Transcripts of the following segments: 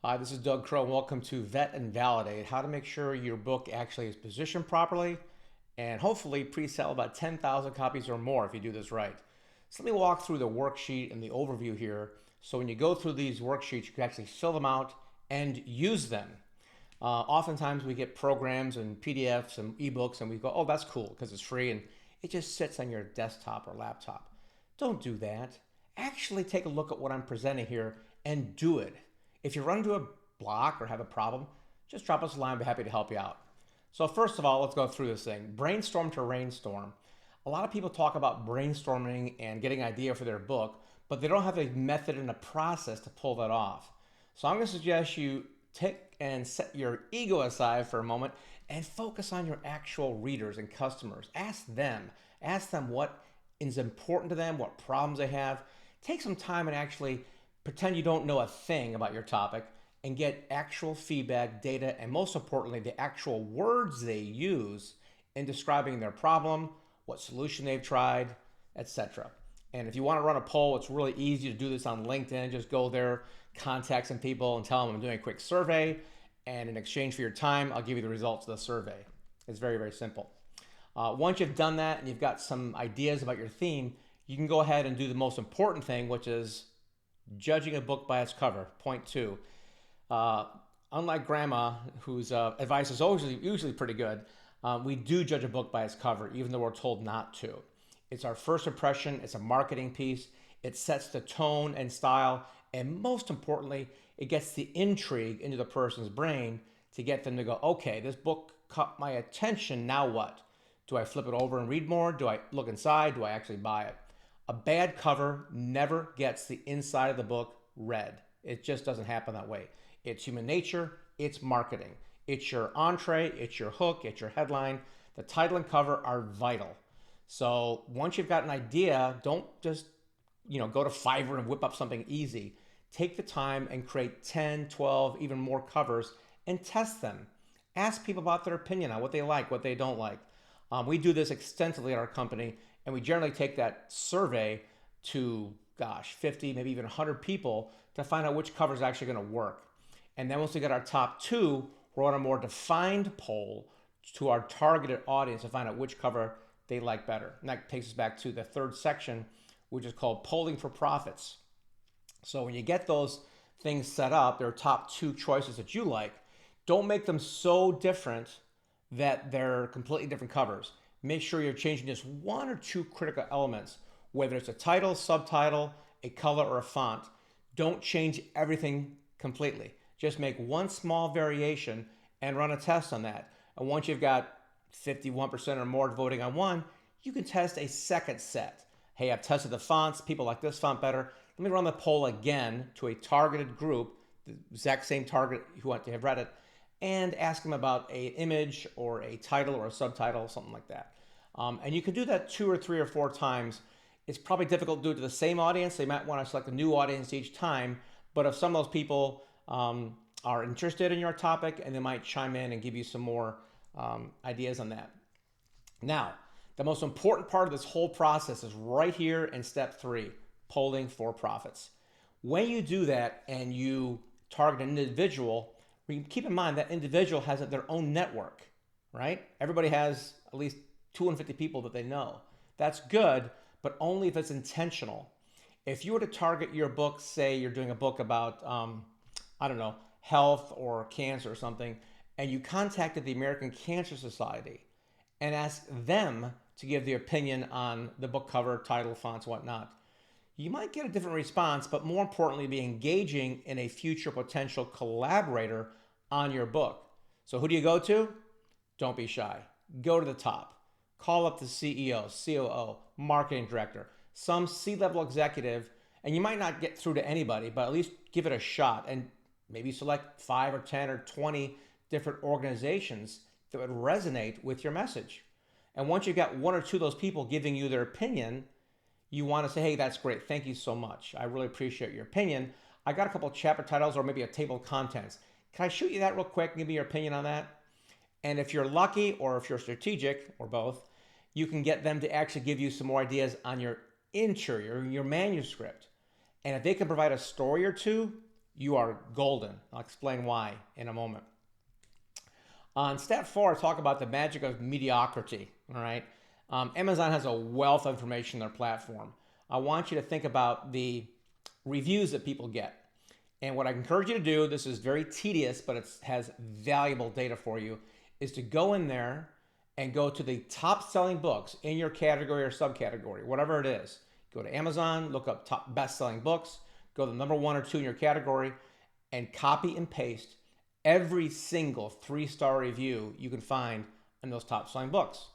Hi, this is Doug Crowe. Welcome to Vet and Validate, how to make sure your book actually is positioned properly and hopefully pre-sell about 10,000 copies or more if you do this right. So let me walk through the worksheet and the overview here. So when you go through these worksheets, you can actually fill them out and use them. Oftentimes we get programs and PDFs and ebooks and we go, oh, that's cool because it's free and it just sits on your desktop or laptop. Don't do that. Actually take a look at what I'm presenting here and do it. If you run into a block or have a problem, just drop us a line. I'll be happy to help you out. So first of all, let's go through this thing. Brainstorm to rainstorm. A lot of people talk about brainstorming and getting an idea for their book, but they don't have a method and a process to pull that off. So I'm going to suggest you take and set your ego aside for a moment and focus on your actual readers and customers. Ask them. Ask them what is important to them, what problems they have. Take some time and actually pretend you don't know a thing about your topic and get actual feedback, data, and most importantly, the actual words they use in describing their problem, what solution they've tried, etc. And if you want to run a poll, it's really easy to do this on LinkedIn. Just go there, contact some people and tell them I'm doing a quick survey. And in exchange for your time, I'll give you the results of the survey. It's very, very simple. Once you've done that and you've got some ideas about your theme, you can go ahead and do the most important thing, which is judging a book by its cover. Point two. Unlike grandma, whose advice is usually pretty good, we do judge a book by its cover, even though we're told not to. It's our first impression. It's a marketing piece. It sets the tone and style. And most importantly, it gets the intrigue into the person's brain to get them to go, okay, this book caught my attention. Now what? Do I flip it over and read more? Do I look inside? Do I actually buy it? A bad cover never gets the inside of the book read. It just doesn't happen that way. It's human nature. It's marketing. It's your entree. It's your hook. It's your headline. The title and cover are vital. So once you've got an idea, don't just go to Fiverr and whip up something easy. Take the time and create 10, 12, even more covers and test them. Ask people about their opinion on what they like, what they don't like. We do this extensively at our company, and we generally take that survey to, 50, maybe even 100 people to find out which cover is actually going to work. And then once we get our top two, we're on a more defined poll to our targeted audience to find out which cover they like better. And that takes us back to the third section, which is called polling for profits. So when you get those things set up, there are top two choices that you like. Don't make them so different that they're completely different covers. Make sure you're changing just one or two critical elements, whether it's a title, subtitle, a color, or a font. Don't change everything completely. Just make one small variation and run a test on that. And once you've got 51% or more voting on one, you can test a second set. Hey, I've tested the fonts. People like this font better. Let me run the poll again to a targeted group, the exact same target who want to have read it, and ask them about an image or a title or a subtitle, something like that. And you can do that 2 or 3 or 4 times. It's probably difficult to do it to the same audience. They might want to select a new audience each time. But if some of those people are interested in your topic, and they might chime in and give you some more ideas on that. Now, the most important part of this whole process is right here in step 3, polling for profits. When you do that and you target an individual, keep in mind that individual has their own network, right? Everybody has at least 250 people that they know. That's good, but only if it's intentional. If you were to target your book, say you're doing a book about, health or cancer or something, and you contacted the American Cancer Society and asked them to give their opinion on the book cover, title, fonts, whatnot, you might get a different response, but more importantly, be engaging in a future potential collaborator on your book. So who do you go to? Don't be shy. Go to the top. Call up the CEO, COO, marketing director, some C-level executive, and you might not get through to anybody, but at least give it a shot and maybe select 5 or 10 or 20 different organizations that would resonate with your message. And once you've got 1 or 2 of those people giving you their opinion, you want to say, hey, that's great. Thank you so much. I really appreciate your opinion. I got a couple of chapter titles or maybe a table of contents. Can I shoot you that real quick and give me your opinion on that? And if you're lucky or if you're strategic or both, you can get them to actually give you some more ideas on your interior, your manuscript. And if they can provide a story or two, you are golden. I'll explain why in a moment. On step 4, I talk about the magic of mediocrity. All right. Amazon has a wealth of information on their platform. I want you to think about the reviews that people get. And what I encourage you to do, this is very tedious, but it has valuable data for you, is to go in there and go to the top selling books in your category or subcategory, whatever it is. Go to Amazon, look up top best selling books, go to the number 1 or 2 in your category, and copy and paste every single 3-star review you can find in those top selling books.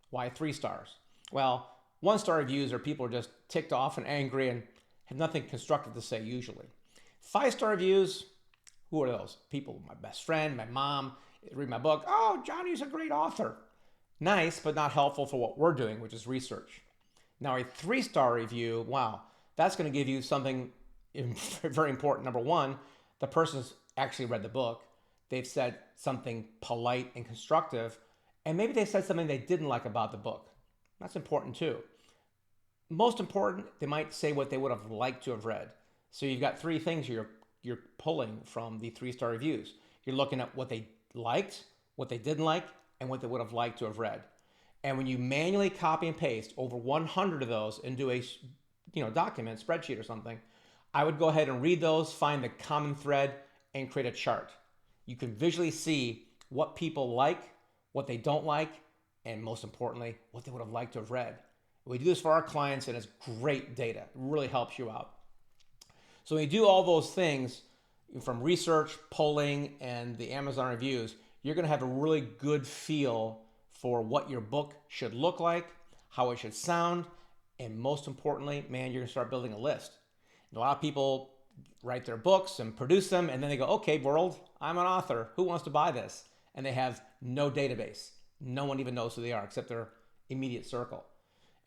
Why 3 stars? Well, 1-star reviews are people are just ticked off and angry and have nothing constructive to say usually. 5-star reviews, who are those? People, my best friend, my mom, read my book. Oh, Johnny's a great author. Nice, but not helpful for what we're doing, which is research. Now, a 3-star review, wow, that's going to give you something very important. Number 1, the person's actually read the book. They've said something polite and constructive, and maybe they said something they didn't like about the book. That's important too. Most important, they might say what they would have liked to have read. So you've got 3 things you're pulling from the 3-star reviews. You're looking at what they liked, what they didn't like, and what they would have liked to have read. And when you manually copy and paste over 100 of those into a document, spreadsheet or something, I would go ahead and read those, find the common thread, and create a chart. You can visually see what people like, what they don't like, and most importantly, what they would have liked to have read. We do this for our clients, and it's great data. It really helps you out. So when you do all those things, from research, polling, and the Amazon reviews, you're going to have a really good feel for what your book should look like, how it should sound, and most importantly, man, you're going to start building a list. And a lot of people write their books and produce them, and then they go, okay, world, I'm an author. Who wants to buy this? And they have no database. No one even knows who they are except their immediate circle.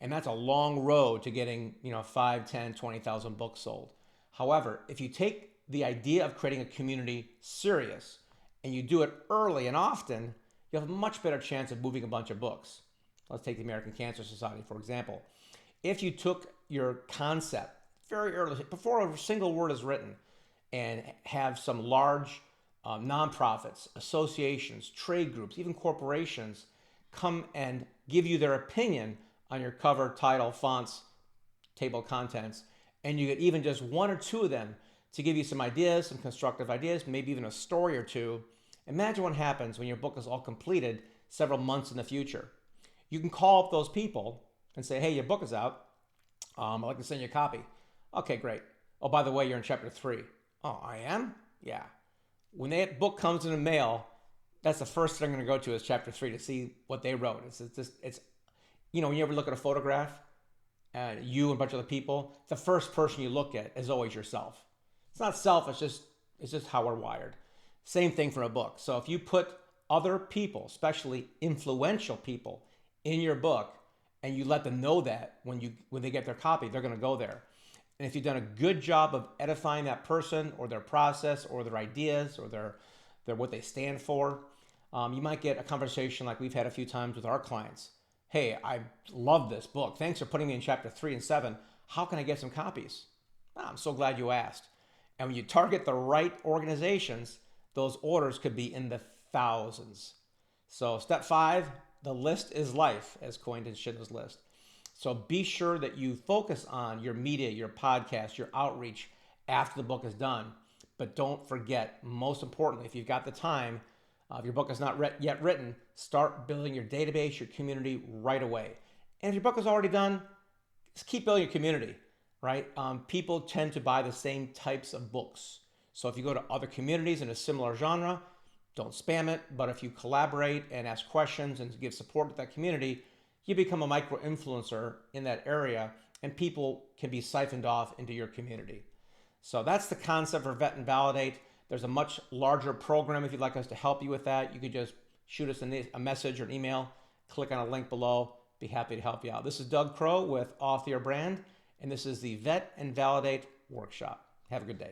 And that's a long road to getting 5, 10, 20,000 books sold. However, if you take the idea of creating a community serious and you do it early and often, you'll have a much better chance of moving a bunch of books. Let's take the American Cancer Society, for example. If you took your concept very early, before a single word is written, and have some large nonprofits, associations, trade groups, even corporations come and give you their opinion on your cover, title, fonts, table of contents, and you get even just 1 or 2 of them to give you some ideas, some constructive ideas, maybe even a story or 2. Imagine what happens when your book is all completed several months in the future. You can call up those people and say, hey, your book is out. I'd like to send you a copy. Okay, great. Oh, by the way, you're in chapter 3. Oh, I am? Yeah. When that book comes in the mail, that's the first thing I'm going to go to is chapter 3 to see what they wrote. It's when you ever look at a photograph, you and a bunch of other people, the first person you look at is always yourself. It's not selfish, it's just how we're wired. Same thing for a book. So if you put other people, especially influential people, in your book, and you let them know that when they get their copy, they're going to go there. And if you've done a good job of edifying that person or their process or their ideas or their what they stand for, you might get a conversation like we've had a few times with our clients. Hey, I love this book. Thanks for putting me in chapter 3 and 7. How can I get some copies? I'm so glad you asked. And when you target the right organizations, those orders could be in the thousands. So step 5, the list is life, as coined in Schindler's List. So be sure that you focus on your media, your podcast, your outreach after the book is done. But don't forget, most importantly, if you've got the time, if your book is not yet written, start building your database, your community right away. And if your book is already done, just keep building your community, right? People tend to buy the same types of books. So if you go to other communities in a similar genre, don't spam it. But if you collaborate and ask questions and give support to that community, you become a micro-influencer in that area, and people can be siphoned off into your community. So that's the concept for Vet and Validate. There's a much larger program if you'd like us to help you with that. You could just shoot us a message or an email, click on a link below. Be happy to help you out. This is Doug Crowe with Author Your Brand, and this is the Vet and Validate Workshop. Have a good day.